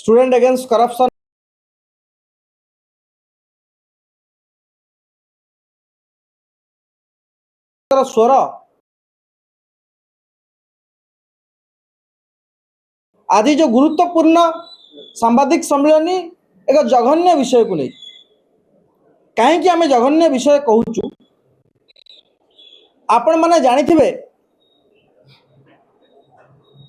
Student against corruption स्वर आज जो गुरुत्वपूर्ण सांबादिक सम्मेलन एक जघन्य विषय को नहीं कहीं आम जघन्य विषय कहूँ आपण मैंने जानी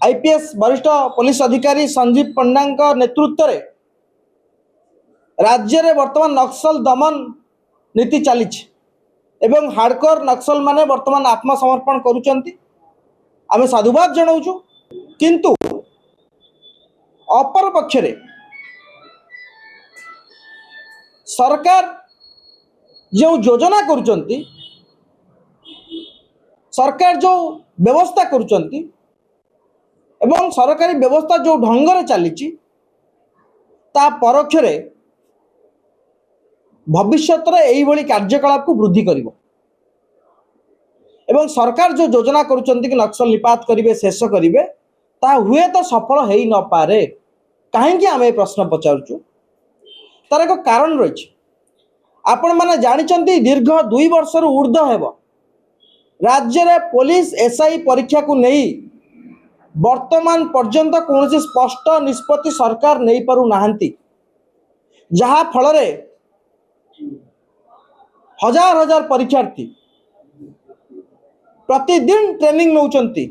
आईपीएस वरिष्ठ पुलिस अधिकारी संजीव पंडा नेतृत्व में राज्य में वर्तमान नक्सल दमन नीति चली एवं हार्डकोर नक्सल माने वर्तमान आत्मसमर्पण करुचंती आमे साधुवाद जनाऊँ किंतु अपर पक्षरे सरकार जो योजना करुचंती सरकार जो व्यवस्था करुचंती एवं सरकारी व्यवस्था जो ढंग से चली ता परोक्षरे भविष्य में कार्यकलाप को वृद्धि करिवो एवं सरकार जो योजना करुचंती कि नक्सल निपात करिवे शेष करिवे ता हुए तो सफल हो न पारे कहीं आम ये प्रश्न पचारूँ तार एक कारण रही आपण मैंने जानते दीर्घ 2 वर्ष ऊर्ध्व हेब राज्य में पुलिस एसआई परीक्षा को नहीं वर्तमान पर्यंत कौन स्पष्ट निष्पत्ति सरकार नहीं पारु नाहंती जहा फल हजार हजार परीक्षार्थी प्रतिदिन ट्रेनिंग नौचंती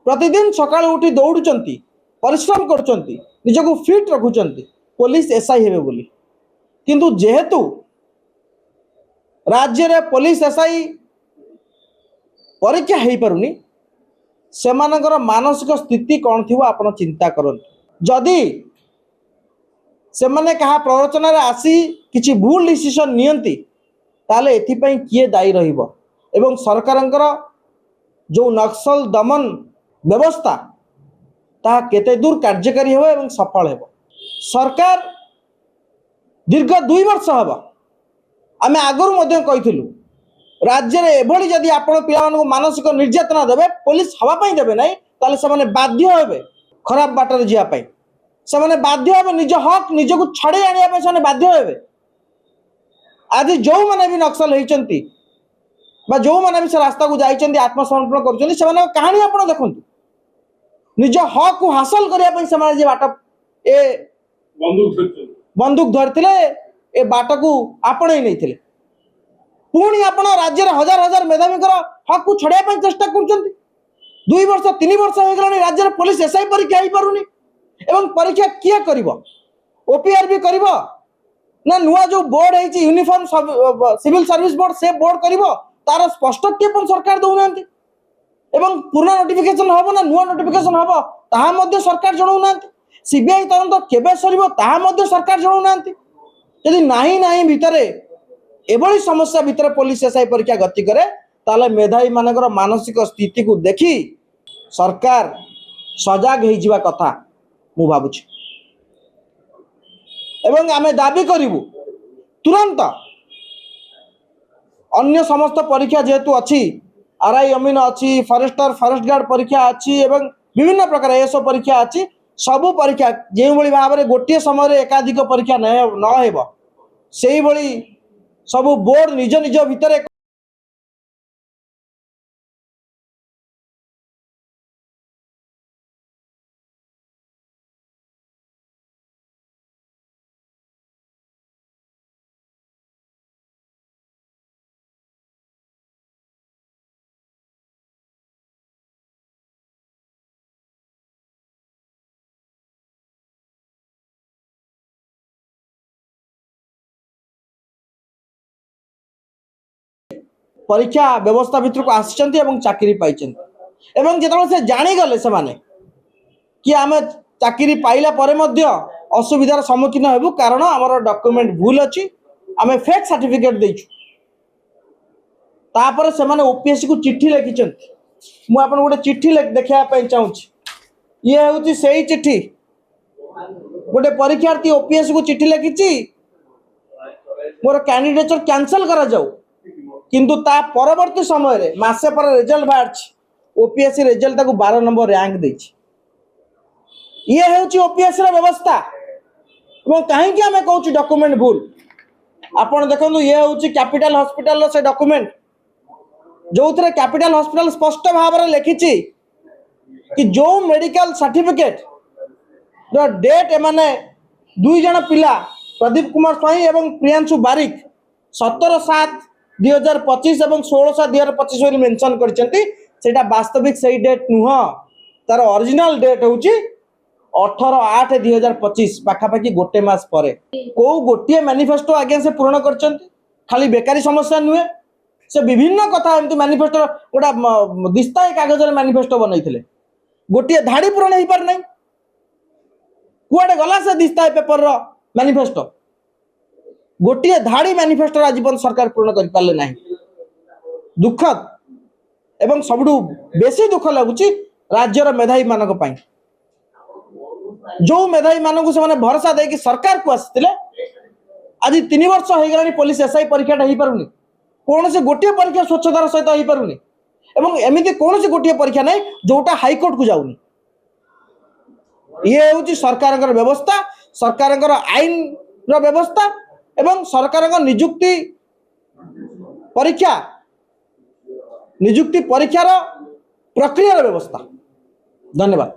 प्रतिदिन सकाळ उठी दौड़ुचंती परिश्रम करुचंती निजको फिट रखुचंती पुलिस एसआई हेबे बोली किंतु जेहेतु राज्य में पुलिस एसआई परीक्षा हो पारुनी सेमानकर मानसिक स्थिति कौन थी आपण चिंता करंतु जदि से माने कहा प्ररोचन आसी किछि भूल डिसीजन नियंती ताले एथिपई किए दायी रहिबो एवं सरकारंकर जो नक्सल दमन व्यवस्था ता केते दूर कार्यकारी हो एवं सफल हो सरकार दीर्घ 2 वर्ष हम आम आगुरी कहीलु राज्य में एभली जदि आपण पिला मानसिक निर्यातना देवे पुलिस हवापाई देवे ना ताले से बाध्य हे खराब बाटर जावाई से बाध्य हे निज हक निजक छड़े आने से बाध्य हे आज जो मैंने भी नक्सल होती जो मैंने भी से रास्ता को जाइए आत्मसमर्पण कर कहानी आप देखु निज हक को हासिल करने बाट ए बंदूक धरते ए बाट को आपणे नहीं पुणी आप राज्य हजार हजार मेधावी हक को छड़ाई चेष्टा कर 2 वर्ष 3 वर्ष हो गलानी राज्य में पुलिस एसआई परीक्षा हो पारुनी एवं परीक्षा किए कर ओपीआर भी कर ना नुआ जो बोर्ड है यूनिफॉर्म सिविल सर्विस बोर्ड से बोर्ड कर तार स्पष्ट सरकार दौना एवं पुराना नोटिफिकेशन हम ना नुआ नोटिफिकेशन हम ताहा सरकार जनाऊना सीबीआई तदंत केबे सरिबो ताहा सरकार जनाऊना यदि नाही नाही भितरे एभली समस्या भितर पुलिस एसआई परीक्षा गति करे ताले मेधावी मानकर मानसिक स्थिति को देखी सरकार सजाग हो जावा कथा मु भाबुछि एवं आमे दाबी करिवु तुरंत अन्य समस्त परीक्षा जेहेतु अच्छी आरआई अमीन अच्छी फॉरेस्टर फॉरेस्ट गार्ड परीक्षा अच्छी एवं विभिन्न प्रकार एएसओ परीक्षा अच्छी सबू परीक्षा जो भाव में गोटे समय एकाधिक परीक्षा न हेब से सबू बोर्ड निज निज भितर परीक्षा व्यवस्था भितर को आसी चाकरी पाई जो से जानीगले से माने कि आम चाकरी पाइला परे मध्य असुविधार सम्मुखीन हेबु कारण आमर डॉक्यूमेंट भूल अच्छी आम फेक सर्टिफिकेट देचु तापर से माने ओपीएससी को चिट्ठी लिखिं मु आपन गोटे चिट्ठी देखा चाहूँ ये हूँ से चिट्ठी गोटे परीक्षार्थी ओपीएससी को चिट्ठी लिखी मोर कैंडिडेचर कैंसल करा जाऊ किंतु ता परवर्ती समय रे मासे पर रिजल्ट बाहर ओपीएससी रिजल्ट को 12 नंबर रैंक देछि ये हेउची ओपीएससी रा व्यवस्था। कहीं आम कहूँ डॉक्यूमेंट भूल आपण देखो ये हूँ कैपिटल हॉस्पिटल से डॉक्यूमेंट जो थे कैपिटल हॉस्पिटल स्पष्ट भाव में लिखी कि जो मेडिकल सर्टिफिकेट डेट एमाने दुई जन पिला प्रदीप कुमार स्वाई एवं प्रियांशु बारिक 17/7/2025 और 16/7/2025 मेंशन कर वास्तविक सही डेट नुह तार ओरिजिनल डेट हूँ 18/8/2025 पाखापाखि गोटे मास पर कौ गोटे मैनिफेस्टो आज्ञा से पूरण कर खाली बेकारी समस्या नुहे से विभिन्न कथा एमती मैनिफेस्टो गोटा दिस्ताई कागज मैनिफेस्टो बनई गोटे धाड़ी पूरण हो पार ना कुआडे गला से दिस्ताई पेपर मैनिफेस्टो गोटे धाड़ी मैनिफेस्टो आजीवन सरकार पूर्ण कर पारे ना दुखद एवं सबुठु बेसी दुख लगुच राज्यर मेधावी मानक जो मेधावी मानक से भरोसा देकी सरकार को आसते आज 3 वर्ष हो गलानी पुलिस एसआई परीक्षा हो पारुनी कौन से गोटे परीक्षा स्वच्छतार सहित हो पारुनी एवं एमती कौन से गोटे परीक्षा नहीं जोटा हाईकोर्ट को जाऊनी ये हूँ सरकार व्यवस्था सरकार आईन व्यवस्था एवं सरकार निजुक्ति परीक्षार प्रक्रिया व्यवस्था। धन्यवाद।